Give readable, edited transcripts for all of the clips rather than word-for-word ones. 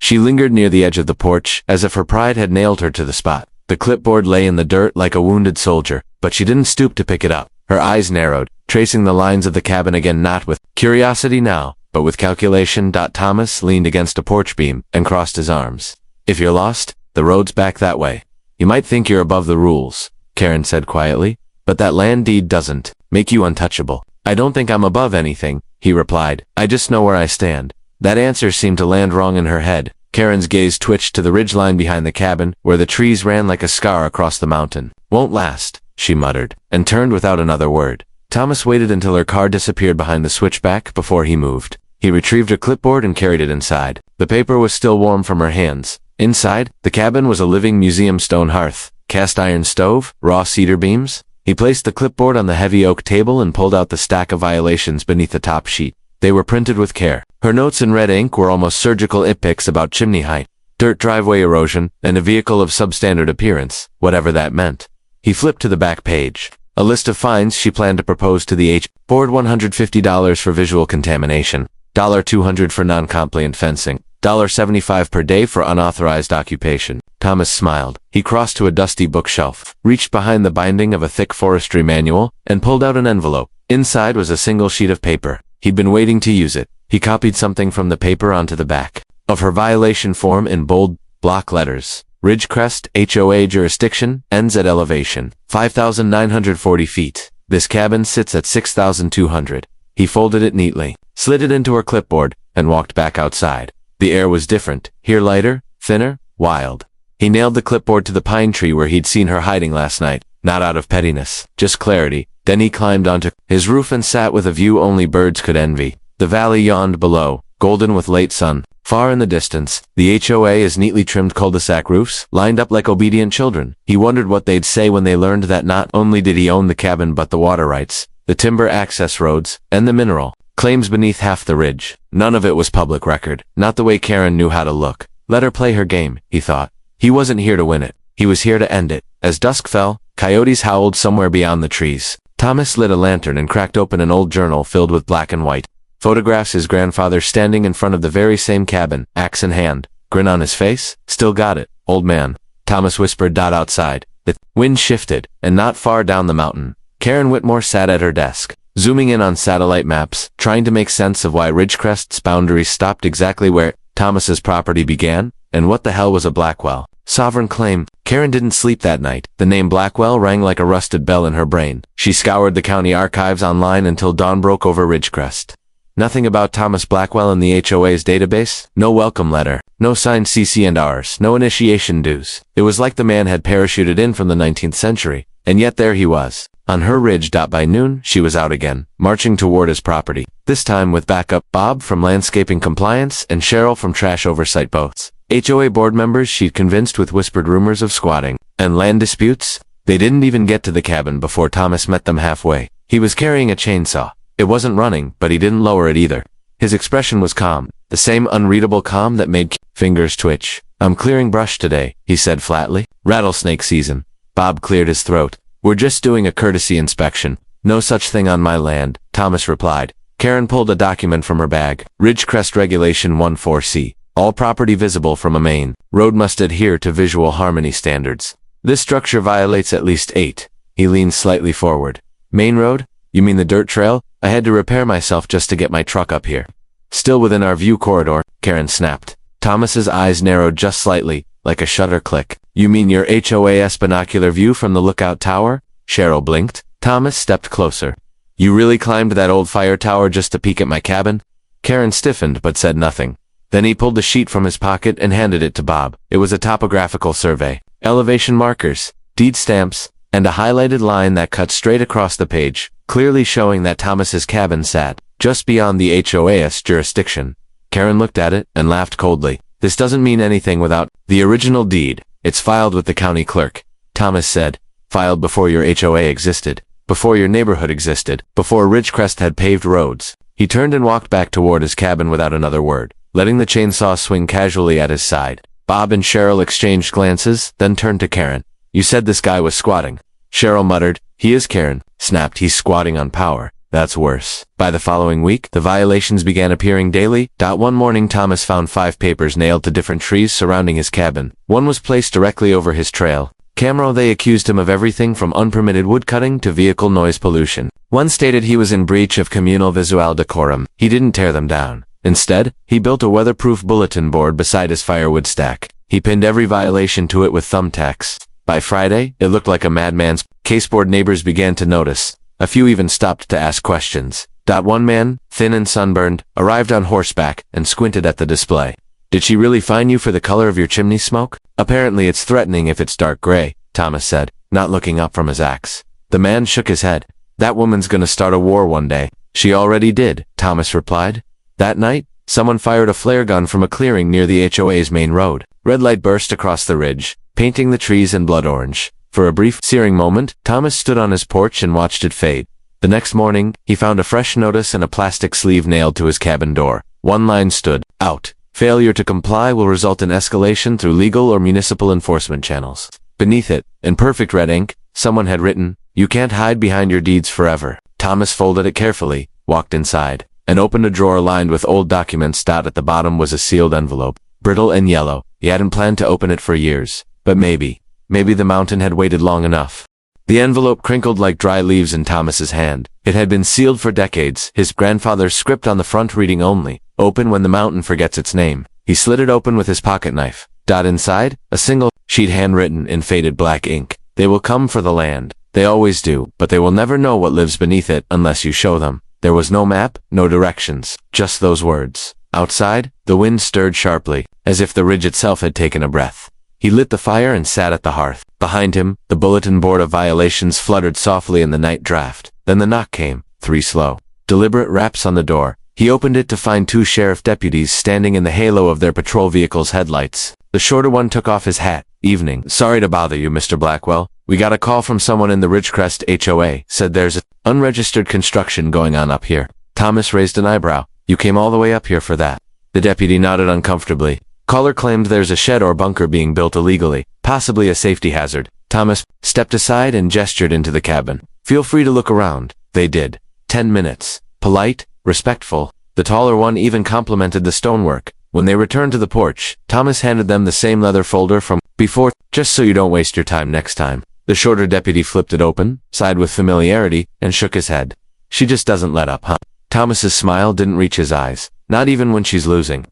She lingered near the edge of the porch, as if her pride had nailed her to the spot. The clipboard lay in the dirt like a wounded soldier, but she didn't stoop to pick it up. Her eyes narrowed, tracing the lines of the cabin again, not with curiosity now, but with calculation. Thomas leaned against a porch beam and crossed his arms. If you're lost, the road's back that way. You might think you're above the rules, Karen said quietly, but that land deed doesn't make you untouchable. I don't think I'm above anything, he replied. I just know where I stand. That answer seemed to land wrong in her head. Karen's gaze twitched to the ridgeline behind the cabin, where the trees ran like a scar across the mountain. Won't last, she muttered, and turned without another word. Thomas waited until her car disappeared behind the switchback before he moved. He retrieved a clipboard and carried it inside. The paper was still warm from her hands. Inside, the cabin was a living museum: stone hearth, cast iron stove, raw cedar beams. He placed the clipboard on the heavy oak table and pulled out the stack of violations beneath the top sheet. They were printed with care. Her notes in red ink were almost surgical nitpicks about chimney height, dirt driveway erosion, and a vehicle of substandard appearance, whatever that meant. He flipped to the back page. A list of fines she planned to propose to the HOA board: $150 for visual contamination, $200 for non-compliant fencing, $75 per day for unauthorized occupation. Thomas smiled. He crossed to a dusty bookshelf, reached behind the binding of a thick forestry manual, and pulled out an envelope. Inside was a single sheet of paper. He'd been waiting to use it. He copied something from the paper onto the back of her violation form in bold block letters. Ridgecrest, HOA jurisdiction, ends at elevation 5,940 feet. This cabin sits at 6,200. He folded it neatly, slid it into her clipboard, and walked back outside. The air was different, here lighter, thinner, wild. He nailed the clipboard to the pine tree where he'd seen her hiding last night, not out of pettiness, just clarity. Then he climbed onto his roof and sat with a view only birds could envy. The valley yawned below, golden with late sun. Far in the distance, the HOA's neatly trimmed cul-de-sac roofs lined up like obedient children. He wondered what they'd say when they learned that not only did he own the cabin but the water rights, the timber access roads, and the mineral claims beneath half the ridge. None of it was public record, not the way Karen knew how to look. Let her play her game, he thought. He wasn't here to win it. He was here to end it. As dusk fell, coyotes howled somewhere beyond the trees. Thomas lit a lantern and cracked open an old journal filled with black and white photographs. His grandfather standing in front of the very same cabin, axe in hand, grin on his face. Still got it, old man, Thomas whispered. Outside, the wind shifted, and not far down the mountain, Karen Whitmore sat at her desk, zooming in on satellite maps, trying to make sense of why Ridgecrest's boundaries stopped exactly where Thomas's property began, and what the hell was a Blackwell sovereign claim. Karen didn't sleep that night. The name Blackwell rang like a rusted bell in her brain. She scoured the county archives online until dawn broke over Ridgecrest. Nothing about Thomas Blackwell in the HOA's database. No welcome letter. No signed CC&Rs. No initiation dues. It was like the man had parachuted in from the 19th century. And yet there he was, on her ridge. By noon, she was out again, marching toward his property. This time with backup: Bob from landscaping compliance and Cheryl from trash oversight. Both HOA board members she'd convinced with whispered rumors of squatting and land disputes. They didn't even get to the cabin before Thomas met them halfway. He was carrying a chainsaw. It wasn't running, but he didn't lower it either. His expression was calm, the same unreadable calm that made fingers twitch. I'm clearing brush today, he said flatly. Rattlesnake season. Bob cleared his throat. We're just doing a courtesy inspection. No such thing on my land, Thomas replied. Karen pulled a document from her bag. Ridgecrest Regulation 14C. All property visible from a main road must adhere to visual harmony standards. This structure violates at least 8. He leaned slightly forward. Main road? You mean the dirt trail? I had to repair myself just to get my truck up here. Still within our view corridor, Karen snapped. Thomas's eyes narrowed just slightly, like a shutter click. You mean your HOA's binocular view from the lookout tower? Cheryl blinked. Thomas stepped closer. You really climbed that old fire tower just to peek at my cabin? Karen stiffened but said nothing. Then he pulled the sheet from his pocket and handed it to Bob. It was a topographical survey, elevation markers, deed stamps, and a highlighted line that cut straight across the page, clearly showing that Thomas's cabin sat just beyond the HOA's jurisdiction. Karen looked at it and laughed coldly. This doesn't mean anything without the original deed. It's filed with the county clerk, Thomas said. Filed before your HOA existed, before your neighborhood existed, before Ridgecrest had paved roads. He turned and walked back toward his cabin without another word, letting the chainsaw swing casually at his side. Bob and Cheryl exchanged glances, then turned to Karen. You said this guy was squatting. Cheryl muttered. He is, Karen snapped. He's squatting on power. That's worse. By the following week, the violations began appearing daily. One morning, Thomas found 5 papers nailed to different trees surrounding his cabin. One was placed directly over his trail. Camera, they accused him of everything from unpermitted woodcutting to vehicle noise pollution. One stated he was in breach of communal visual decorum. He didn't tear them down. Instead, he built a weatherproof bulletin board beside his firewood stack. He pinned every violation to it with thumbtacks. By Friday, it looked like a madman's caseboard. Neighbors began to notice. A few even stopped to ask questions. One man, thin and sunburned, arrived on horseback and squinted at the display. Did she really fine you for the color of your chimney smoke? Apparently it's threatening if it's dark gray, Thomas said, not looking up from his axe. The man shook his head. That woman's gonna start a war one day. She already did, Thomas replied. That night, someone fired a flare gun from a clearing near the HOA's main road. Red light burst across the ridge, painting the trees in blood orange. For a brief, searing moment, Thomas stood on his porch and watched it fade. The next morning, he found a fresh notice in a plastic sleeve nailed to his cabin door. One line stood, "Out. Failure to comply will result in escalation through legal or municipal enforcement channels." Beneath it, in perfect red ink, someone had written, "You can't hide behind your deeds forever." Thomas folded it carefully, walked inside, and opened a drawer lined with old documents. At the bottom was a sealed envelope, brittle and yellow. He hadn't planned to open it for years, but maybe the mountain had waited long enough. The envelope crinkled like dry leaves in Thomas's hand. It had been sealed for decades, his grandfather's script on the front reading only, "Open when the mountain forgets its name." He slid it open with his pocket knife. Inside, a single sheet handwritten in faded black ink. "They will come for the land. They always do, but they will never know what lives beneath it unless you show them." There was no map, no directions, just those words. Outside, the wind stirred sharply, as if the ridge itself had taken a breath. He lit the fire and sat at the hearth. Behind him, the bulletin board of violations fluttered softly in the night draft. Then the knock came, 3 slow, deliberate raps on the door. He opened it to find 2 sheriff deputies standing in the halo of their patrol vehicle's headlights. The shorter one took off his hat. "Evening. Sorry to bother you, Mr. Blackwell. We got a call from someone in the Ridgecrest HOA. Said there's unregistered construction going on up here." Thomas raised an eyebrow. "You came all the way up here for that?" The deputy nodded uncomfortably. "Caller claimed there's a shed or bunker being built illegally, possibly a safety hazard." Thomas stepped aside and gestured into the cabin. "Feel free to look around." They did. 10 minutes. Polite, respectful. The taller one even complimented the stonework. When they returned to the porch, Thomas handed them the same leather folder from before, "Just so you don't waste your time next time." The shorter deputy flipped it open, sighed with familiarity, and shook his head. "She just doesn't let up, huh?" Thomas's smile didn't reach his eyes. "Not even when she's losing."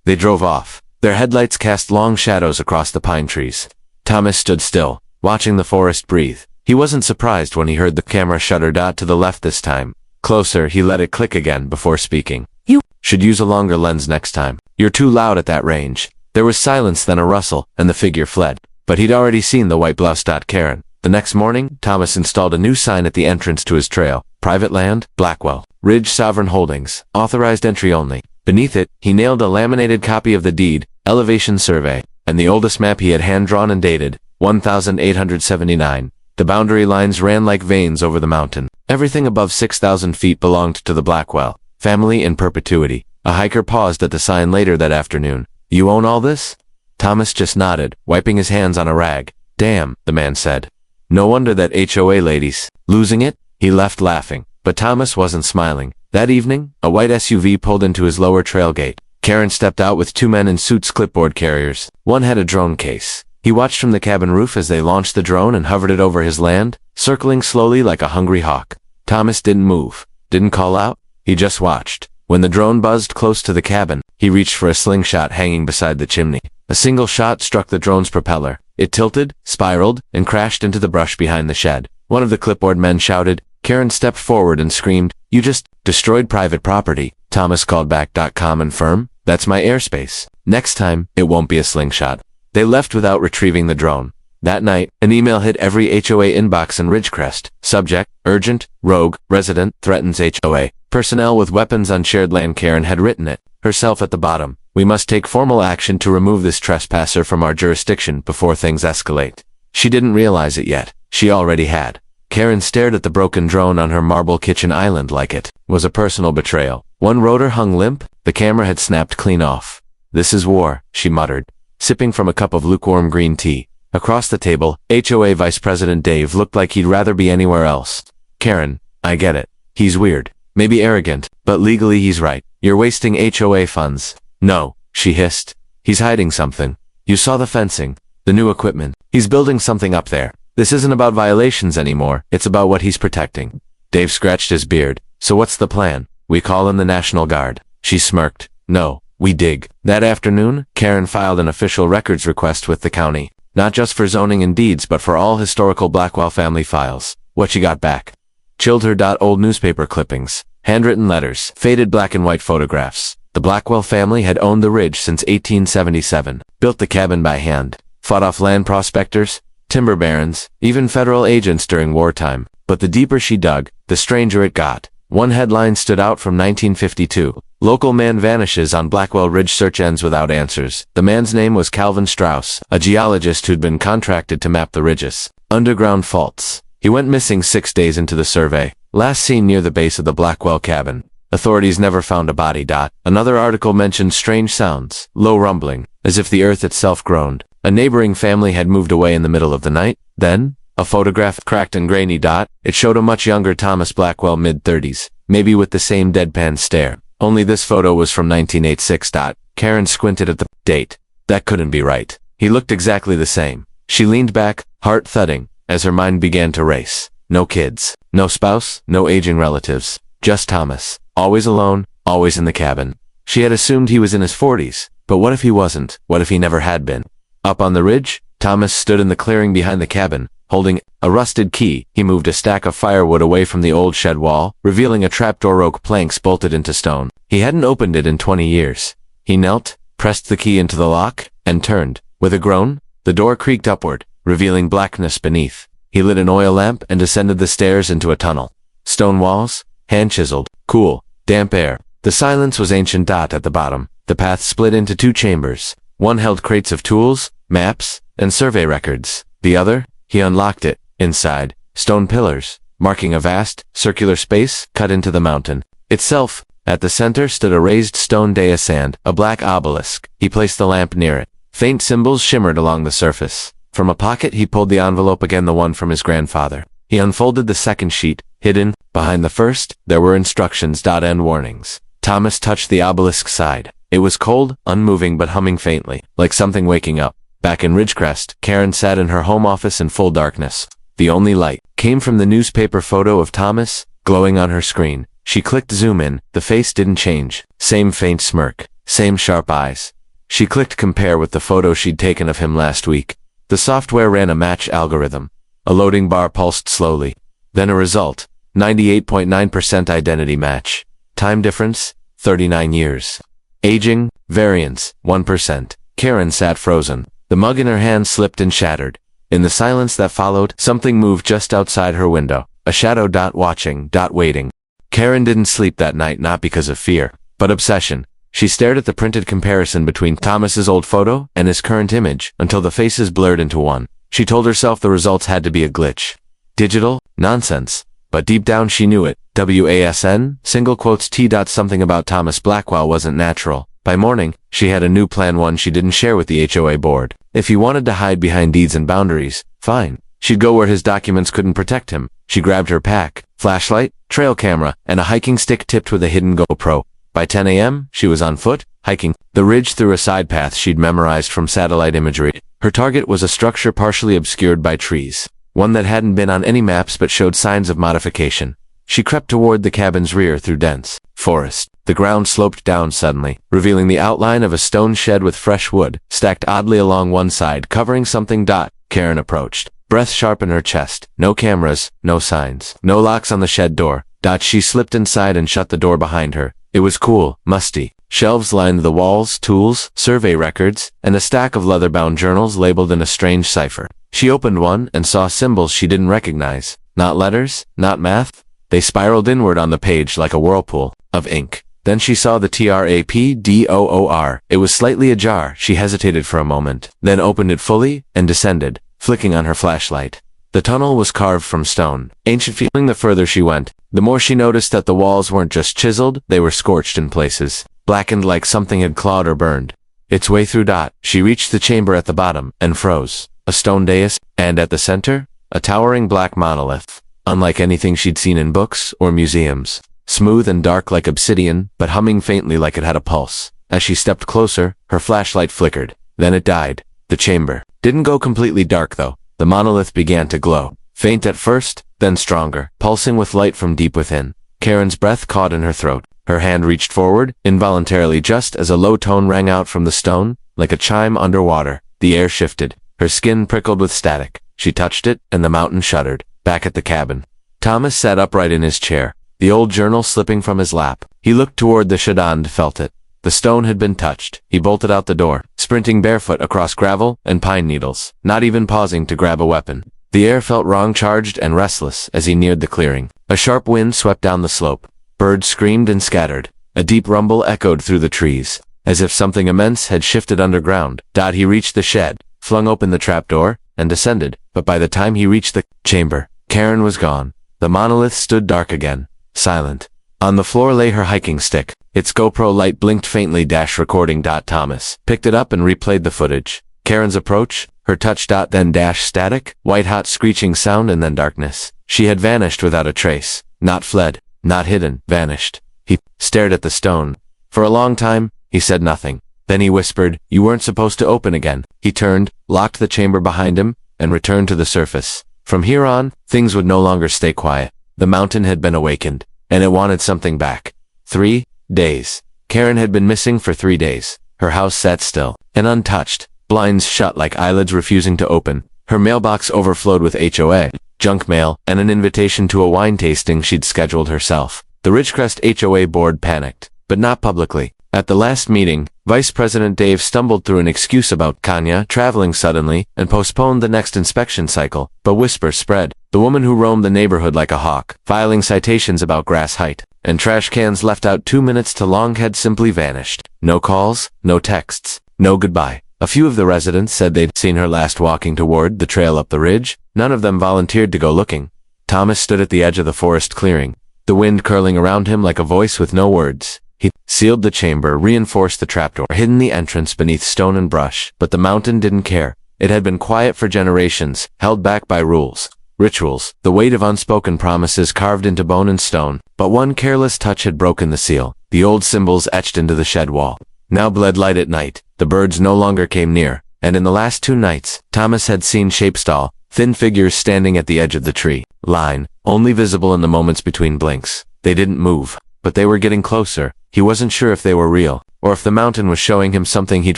They drove off. Their headlights cast long shadows across the pine trees. Thomas stood still, watching the forest breathe. He wasn't surprised when he heard the camera shutter. To the left this time. Closer, he let it click again before speaking. "You should use a longer lens next time. You're too loud at that range." There was silence, then a rustle, and the figure fled. But he'd already seen the white blouse. Karen. The next morning, Thomas installed a new sign at the entrance to his trail. "Private land, Blackwell. Ridge Sovereign Holdings. Authorized entry only." Beneath it, he nailed a laminated copy of the deed, elevation survey, and the oldest map he had hand-drawn and dated, 1879. The boundary lines ran like veins over the mountain. Everything above 6,000 feet belonged to the Blackwell family in perpetuity. A hiker paused at the sign later that afternoon. "You own all this?" Thomas just nodded, wiping his hands on a rag. "Damn," the man said. "No wonder that HOA lady's losing it." He left laughing, but Thomas wasn't smiling. That evening, a white SUV pulled into his lower trail gate. Karen stepped out with 2 men in suits, clipboard carriers. One had a drone case. He watched from the cabin roof as they launched the drone and hovered it over his land, circling slowly like a hungry hawk. Thomas didn't move, didn't call out. He just watched. When the drone buzzed close to the cabin, he reached for a slingshot hanging beside the chimney. A single shot struck the drone's propeller. It tilted, spiraled, and crashed into the brush behind the shed. One of the clipboard men shouted. Karen stepped forward and screamed, "You just destroyed private property." Thomas called back. "Calm and firm. That's my airspace. Next time, it won't be a slingshot." They left without retrieving the drone. That night, an email hit every HOA inbox in Ridgecrest. Subject, urgent, rogue, resident, threatens HOA. Personnel with weapons on shared land. Karen had written it herself at the bottom. "We must take formal action to remove this trespasser from our jurisdiction before things escalate." She didn't realize it yet. She already had. Karen stared at the broken drone on her marble kitchen island like it was a personal betrayal. One rotor hung limp. The camera had snapped clean off. "This is war," she muttered, sipping from a cup of lukewarm green tea. Across the table, HOA Vice President Dave looked like he'd rather be anywhere else. "Karen, I get it." He's weird. Maybe arrogant, but legally he's right. You're wasting HOA funds. No, she hissed. He's hiding something. You saw the fencing, the new equipment. He's building something up there. This isn't about violations anymore, it's about what he's protecting. Dave scratched his beard. So what's the plan? We call in the National Guard. She smirked. No, we dig. That afternoon, Karen filed an official records request with the county. Not just for zoning and deeds, but for all historical Blackwell family files. What she got back? Chilled her. Old newspaper clippings, handwritten letters, faded black and white photographs. The Blackwell family had owned the ridge since 1877, built the cabin by hand, fought off land prospectors, timber barons, even federal agents during wartime. But the deeper she dug, the stranger it got. One headline stood out from 1952. Local man vanishes on Blackwell Ridge, search ends without answers. The man's name was Calvin Strauss, a geologist who'd been contracted to map the ridge's underground faults. He went missing 6 days into the survey, last seen near the base of the Blackwell cabin. Authorities never found a body. Another article mentioned strange sounds, low rumbling, as if the earth itself groaned. A neighboring family had moved away in the middle of the night. Then, a photograph, cracked and grainy. It showed a much younger Thomas Blackwell, mid-30s, maybe with the same deadpan stare. Only this photo was from 1986. Karen squinted at the date. That couldn't be right. He looked exactly the same. She leaned back, heart thudding, as her mind began to race. No kids, no spouse, no aging relatives. Just Thomas. Always alone, always in the cabin. She had assumed he was in his 40s, but what if he wasn't? What if he never had been? Up on the ridge, Thomas stood in the clearing behind the cabin, holding a rusted key. He moved a stack of firewood away from the old shed wall, revealing a trapdoor, oak planks bolted into stone. He hadn't opened it in 20 years. He knelt, pressed the key into the lock, and turned. With a groan, the door creaked upward, revealing blackness beneath. He lit an oil lamp and descended the stairs into a tunnel. Stone walls, hand-chiseled, cool, damp air. The silence was ancient. At the bottom, the path split into 2 chambers. One held crates of tools, maps, and survey records. The other, he unlocked it. Inside, stone pillars, marking a vast, circular space cut into the mountain itself. At the center stood a raised stone dais and a black obelisk. He placed the lamp near it. Faint symbols shimmered along the surface. From a pocket he pulled the envelope again, the one from his grandfather. He unfolded the second sheet. Hidden behind the first, there were instructions. End warnings. Thomas touched the obelisk's side. It was cold, unmoving but humming faintly, like something waking up. Back in Ridgecrest, Karen sat in her home office in full darkness. The only light came from the newspaper photo of Thomas, glowing on her screen. She clicked zoom in. The face didn't change. Same faint smirk, same sharp eyes. She clicked compare with the photo she'd taken of him last week. The software ran a match algorithm. A loading bar pulsed slowly. Then a result. 98.9% identity match. Time difference, 39 years. Aging, variance, 1%. Karen sat frozen. The mug in her hand slipped and shattered. In the silence that followed, something moved just outside her window. A shadow. Watching, waiting. Karen didn't sleep that night, not because of fear, but obsession. She stared at the printed comparison between Thomas's old photo and his current image until the faces blurred into one. She told herself the results had to be a glitch. Digital? Nonsense. But deep down she knew it. WASN, single quotes T. Something about Thomas Blackwell wasn't natural. By morning, she had a new plan, one she didn't share with the HOA board. If he wanted to hide behind deeds and boundaries, fine. She'd go where his documents couldn't protect him. She grabbed her pack, flashlight, trail camera, and a hiking stick tipped with a hidden GoPro. By 10 a.m., she was on foot, hiking the ridge through a side path she'd memorized from satellite imagery. Her target was a structure partially obscured by trees, one that hadn't been on any maps but showed signs of modification. She crept toward the cabin's rear through dense forest. The ground sloped down suddenly, revealing the outline of a stone shed with fresh wood, stacked oddly along one side, covering something. Karen approached, breath sharp in her chest. No cameras, no signs, no locks on the shed door. She slipped inside and shut the door behind her. It was cool, musty. Shelves lined the walls, tools, survey records, and a stack of leather-bound journals labeled in a strange cipher. She opened one and saw symbols she didn't recognize. Not letters, not math. They spiraled inward on the page like a whirlpool of ink. Then she saw the TRAPDOOR. It was slightly ajar. She hesitated for a moment, then opened it fully and descended, flicking on her flashlight. The tunnel was carved from stone, ancient feeling. The further she went, the more she noticed that the walls weren't just chiseled, they were scorched in places, blackened like something had clawed or burned its way through. She reached the chamber at the bottom and froze. A stone dais, and at the center, a towering black monolith. unlike anything she'd seen in books or museums. Smooth and dark like obsidian, but humming faintly like it had a pulse. As she stepped closer, her flashlight flickered. Then it died. The chamber didn't go completely dark, though. The monolith began to glow. Faint at first, then stronger, pulsing with light from deep within. Karen's breath caught in her throat. Her hand reached forward, involuntarily, just as a low tone rang out from the stone, like a chime underwater. The air shifted. Her skin prickled with static. She touched it, and the mountain shuddered. Back at the cabin, Thomas sat upright in his chair, the old journal slipping from his lap. He looked toward the shed and felt it. The stone had been touched. He bolted out the door, sprinting barefoot across gravel and pine needles, not even pausing to grab a weapon. The air felt wrong, charged and restless as he neared the clearing. A sharp wind swept down the slope. Birds screamed and scattered. A deep rumble echoed through the trees, as if something immense had shifted underground. He reached the shed, flung open the trapdoor, and descended, but by the time he reached the chamber, Karen was gone. The monolith stood dark again, silent. On the floor lay her hiking stick. Its GoPro light blinked faintly. Recording. Thomas picked it up and replayed the footage. Karen's approach, her touch. Then static, white-hot screeching sound, and then darkness. She had vanished without a trace. Not fled, not hidden, vanished. He stared at the stone. For a long time, he said nothing. Then he whispered, "You weren't supposed to open again." He turned, locked the chamber behind him, and returned to the surface. From here on, things would no longer stay quiet. The mountain had been awakened, and it wanted something back. 3 days. Karen had been missing for 3 days. Her house sat still and untouched, blinds shut like eyelids refusing to open. Her mailbox overflowed with HOA, junk mail, and an invitation to a wine tasting she'd scheduled herself. The Ridgecrest HOA board panicked, but not publicly. At the last meeting, Vice President Dave stumbled through an excuse about Kanya traveling suddenly and postponed the next inspection cycle, but whispers spread. The woman who roamed the neighborhood like a hawk, filing citations about grass height, and trash cans left out 2 minutes too long, had simply vanished. No calls, no texts, no goodbye. A few of the residents said they'd seen her last walking toward the trail up the ridge. None of them volunteered to go looking. Thomas stood at the edge of the forest clearing, the wind curling around him like a voice with no words. He sealed the chamber, reinforced the trapdoor, hidden the entrance beneath stone and brush, but the mountain didn't care. It had been quiet for generations, held back by rules, rituals, the weight of unspoken promises carved into bone and stone. But one careless touch had broken the seal. The old symbols etched into the shed wall now bled light at night. The birds no longer came near, and in the last 2 nights, Thomas had seen shapes tall, thin figures standing at the edge of the tree line, only visible in the moments between blinks. They didn't move, but they were getting closer. He wasn't sure if they were real, or if the mountain was showing him something he'd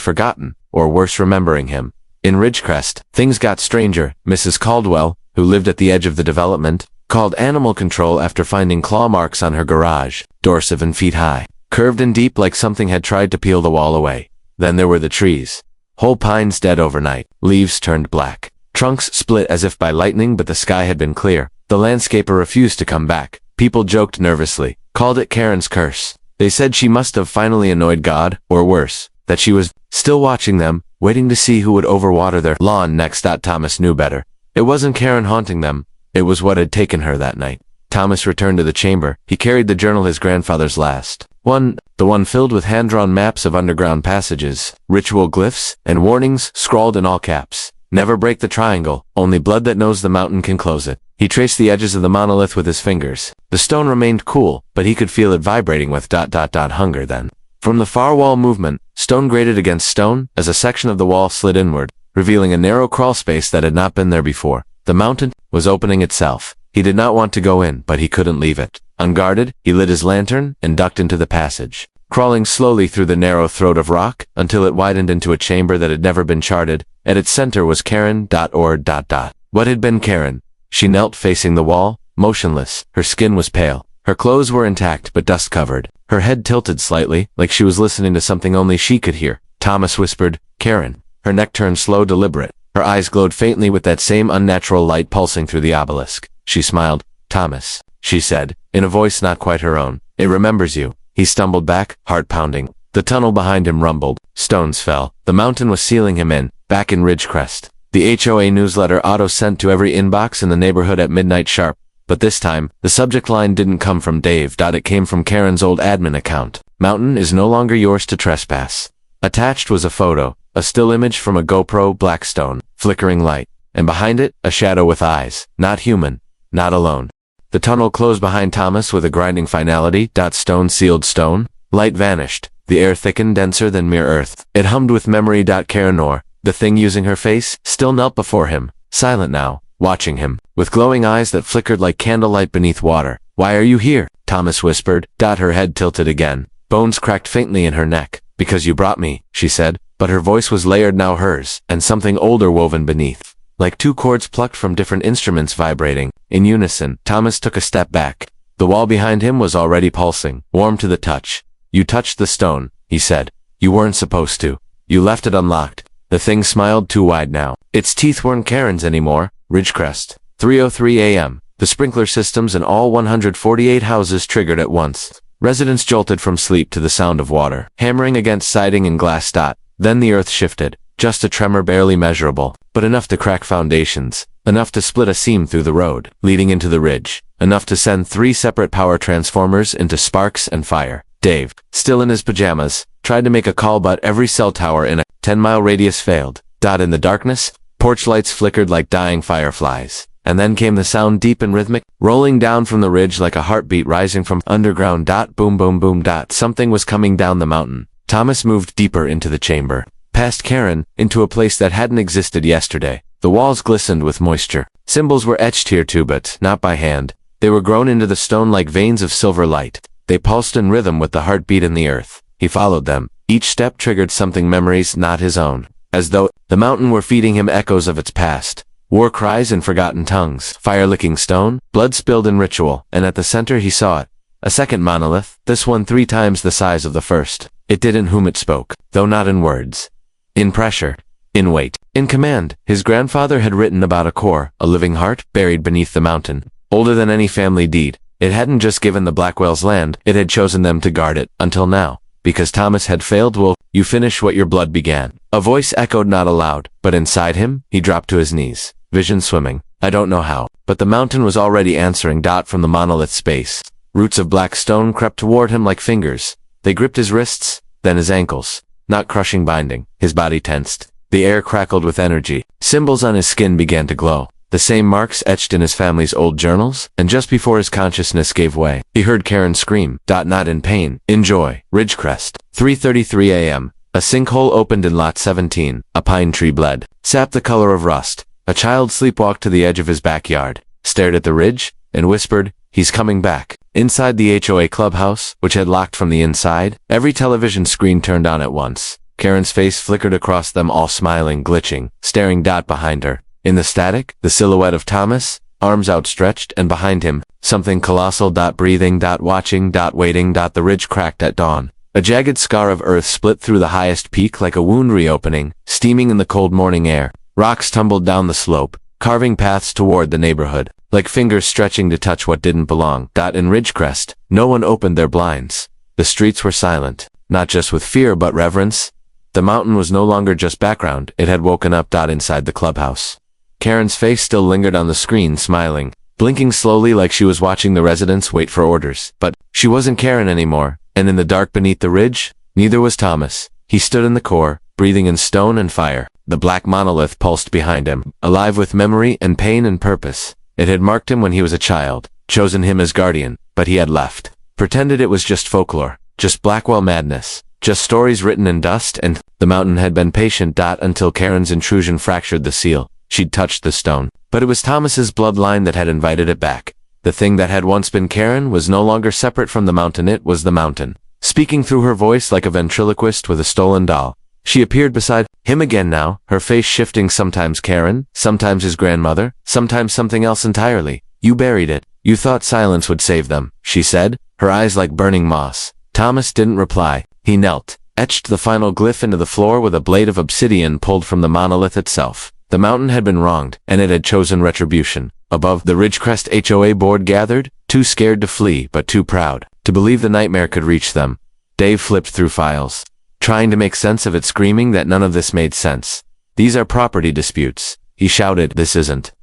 forgotten, or worse, remembering him. In Ridgecrest, things got stranger. Mrs. Caldwell, who lived at the edge of the development, called animal control after finding claw marks on her garage door 7 feet high, curved and deep like something had tried to peel the wall away. Then there were the trees. Whole pines dead overnight, leaves turned black, trunks split as if by lightning, but the sky had been clear. The landscaper refused to come back. People joked nervously, called it Karen's curse. They said she must have finally annoyed God, or worse, that she was still watching them, waiting to see who would overwater their lawn next. Thomas knew better. It wasn't Karen haunting them. It was what had taken her that night. Thomas returned to the chamber. He carried the journal, his grandfather's last one, the one filled with hand-drawn maps of underground passages, ritual glyphs, and warnings scrawled in all caps. Never break the triangle, only blood that knows the mountain can close it. He traced the edges of the monolith with his fingers. The stone remained cool, but he could feel it vibrating with ... hunger then. From the far wall movement, stone grated against stone as a section of the wall slid inward, revealing a narrow crawl space that had not been there before. The mountain was opening itself. He did not want to go in, but he couldn't leave it. Unguarded, he lit his lantern and ducked into the passage, crawling slowly through the narrow throat of rock until it widened into a chamber that had never been charted. At its center was Karen. What had been Karen? She knelt facing the wall, motionless. Her skin was pale. Her clothes were intact but dust-covered. Her head tilted slightly, like she was listening to something only she could hear. Thomas whispered, "Karen." Her neck turned slow, deliberate. Her eyes glowed faintly with that same unnatural light pulsing through the obelisk. She smiled. "Thomas," she said, in a voice not quite her own. "It remembers you." He stumbled back, heart pounding. The tunnel behind him rumbled. Stones fell. The mountain was sealing him in, back in Ridgecrest. The HOA newsletter auto-sent to every inbox in the neighborhood at midnight sharp. But this time, the subject line didn't come from Dave. It came from Karen's old admin account. "Mountain is no longer yours to trespass." Attached was a photo, a still image from a GoPro, black stone, flickering light, and behind it, a shadow with eyes, not human, not alone. The tunnel closed behind Thomas with a grinding finality. Stone sealed stone. Light vanished. The air thickened, denser than mere earth. It hummed with memory. Karanor, the thing using her face, still knelt before him, silent now, watching him, with glowing eyes that flickered like candlelight beneath water. "Why are you here?" Thomas whispered. Her head tilted again. Bones cracked faintly in her neck. "Because you brought me," she said, but her voice was layered now hers, and something older woven beneath. Like two chords plucked from different instruments vibrating. In unison, Thomas took a step back. The wall behind him was already pulsing, warm to the touch. "You touched the stone," he said. "You weren't supposed to. You left it unlocked." The thing smiled too wide now. Its teeth weren't Karen's anymore. Ridgecrest. 3:03 a.m. The sprinkler systems in all 148 houses triggered at once. Residents jolted from sleep to the sound of water hammering against siding and glass. Then the earth shifted. Just a tremor barely measurable, but enough to crack foundations. Enough to split a seam through the road, leading into the ridge. Enough to send 3 separate power transformers into sparks and fire. Dave, still in his pajamas, tried to make a call, but every cell tower in a 10-mile radius failed. In the darkness, porch lights flickered like dying fireflies. And then came the sound, deep and rhythmic, rolling down from the ridge like a heartbeat rising from underground. Boom, boom, boom. Something was coming down the mountain. Thomas moved deeper into the chamber, past Karen, into a place that hadn't existed yesterday. The walls glistened with moisture. Symbols were etched here too, but not by hand. They were grown into the stone like veins of silver light. They pulsed in rhythm with the heartbeat in the earth. He followed them. Each step triggered something, memories not his own. As though the mountain were feeding him echoes of its past. War cries in forgotten tongues. Fire-licking stone, blood spilled in ritual, and at the center he saw it. A second monolith, this one 3 times the size of the first. It did in whom it spoke, though not in words. In pressure. In weight. In command. His grandfather had written about a core, a living heart, buried beneath the mountain. Older than any family deed. It hadn't just given the Blackwells land, it had chosen them to guard it, until now. Because Thomas had failed, will you finish what your blood began? A voice echoed, not aloud, but inside him. He dropped to his knees. Vision swimming. I don't know how, but the mountain was already answering. From the monolith space. Roots of black stone crept toward him like fingers. They gripped his wrists, then his ankles. Not crushing binding. His body tensed. The air crackled with energy. Symbols on his skin began to glow. The same marks etched in his family's old journals, and just before his consciousness gave way, he heard Karen scream. Not in pain, in joy. Ridgecrest. 3:33 a.m. A sinkhole opened in lot 17. A pine tree bled, sap the color of rust. A child sleepwalked to the edge of his backyard, stared at the ridge, and whispered, "He's coming back." Inside the HOA clubhouse, which had locked from the inside, every television screen turned on at once. Karen's face flickered across them, all smiling, glitching, staring. Behind her. In the static, the silhouette of Thomas, arms outstretched, and behind him, something colossal. Breathing. Watching. Waiting. The ridge cracked at dawn. A jagged scar of earth split through the highest peak like a wound reopening, steaming in the cold morning air. Rocks tumbled down the slope, carving paths toward the neighborhood, like fingers stretching to touch what didn't belong. In Ridgecrest, no one opened their blinds. The streets were silent, not just with fear but reverence. The mountain was no longer just background, it had woken up. Inside the clubhouse. Karen's face still lingered on the screen, smiling, blinking slowly like she was watching the residents wait for orders. But she wasn't Karen anymore, and in the dark beneath the ridge, neither was Thomas. He stood in the core, breathing in stone and fire. The black monolith pulsed behind him, alive with memory and pain and purpose. It had marked him when he was a child, chosen him as guardian, but he had left. Pretended it was just folklore, just Blackwell madness, just stories written in dust, and the mountain had been patient. Until Karen's intrusion fractured the seal. She'd touched the stone, but it was Thomas's bloodline that had invited it back. The thing that had once been Karen was no longer separate from the mountain, it was the mountain. Speaking through her voice like a ventriloquist with a stolen doll. She appeared beside him again now, her face shifting, sometimes Karen, sometimes his grandmother, sometimes something else entirely. "You buried it. You thought silence would save them," she said, her eyes like burning moss. Thomas didn't reply. He knelt, etched the final glyph into the floor with a blade of obsidian pulled from the monolith itself. The mountain had been wronged, and it had chosen retribution. Above, the Ridgecrest HOA board gathered, too scared to flee, but too proud to believe the nightmare could reach them. Dave flipped through files, trying to make sense of it, screaming that none of this made sense. "These are property disputes," he shouted. This isn't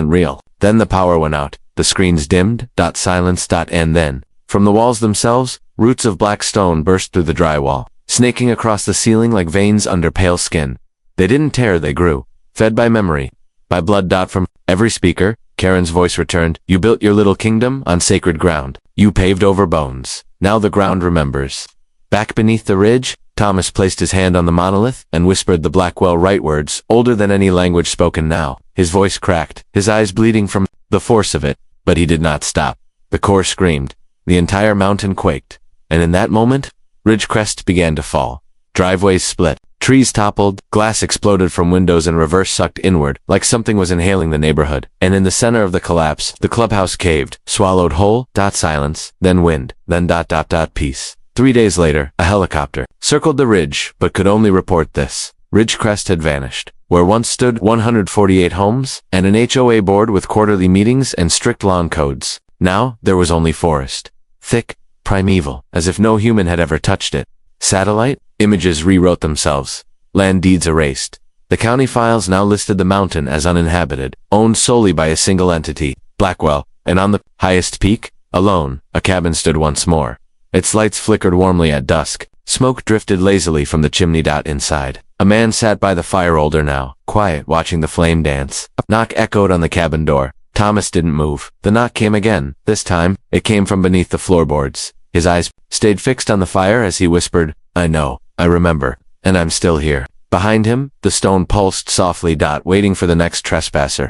real." Then the power went out. The screens dimmed. Silence. And then, from the walls themselves, roots of black stone burst through the drywall, snaking across the ceiling like veins under pale skin. They didn't tear, they grew, fed by memory, by blood. From every speaker Karen's voice returned. You built your little kingdom on sacred ground. You paved over bones. Now the ground remembers. Back beneath the ridge, Thomas placed his hand on the monolith and whispered the Blackwell rite words, older than any language spoken now. His voice cracked, his eyes bleeding from the force of it, but he did not stop. The core screamed. The entire mountain quaked. And in that moment, ridge crests began to fall. Driveways split. Trees toppled, glass exploded from windows and reverse sucked inward, like something was inhaling the neighborhood. And in the center of the collapse, the clubhouse caved, swallowed whole, silence, then wind, then peace. 3 days later, a helicopter circled the ridge, but could only report this. Ridgecrest had vanished. Where once stood 148 homes, and an HOA board with quarterly meetings and strict lawn codes. Now, there was only forest. Thick, primeval, as if no human had ever touched it. Satellite images rewrote themselves. Land deeds erased. The county files now listed the mountain as uninhabited, owned solely by a single entity, Blackwell, and on the highest peak, alone, a cabin stood once more. Its lights flickered warmly at dusk. Smoke drifted lazily from the chimney inside. A man sat by the fire older now, quiet, watching the flame dance. A knock echoed on the cabin door. Thomas didn't move. The knock came again. This time, it came from beneath the floorboards. His eyes stayed fixed on the fire as he whispered, I know, I remember, and I'm still here. Behind him, the stone pulsed softly, waiting for the next trespasser.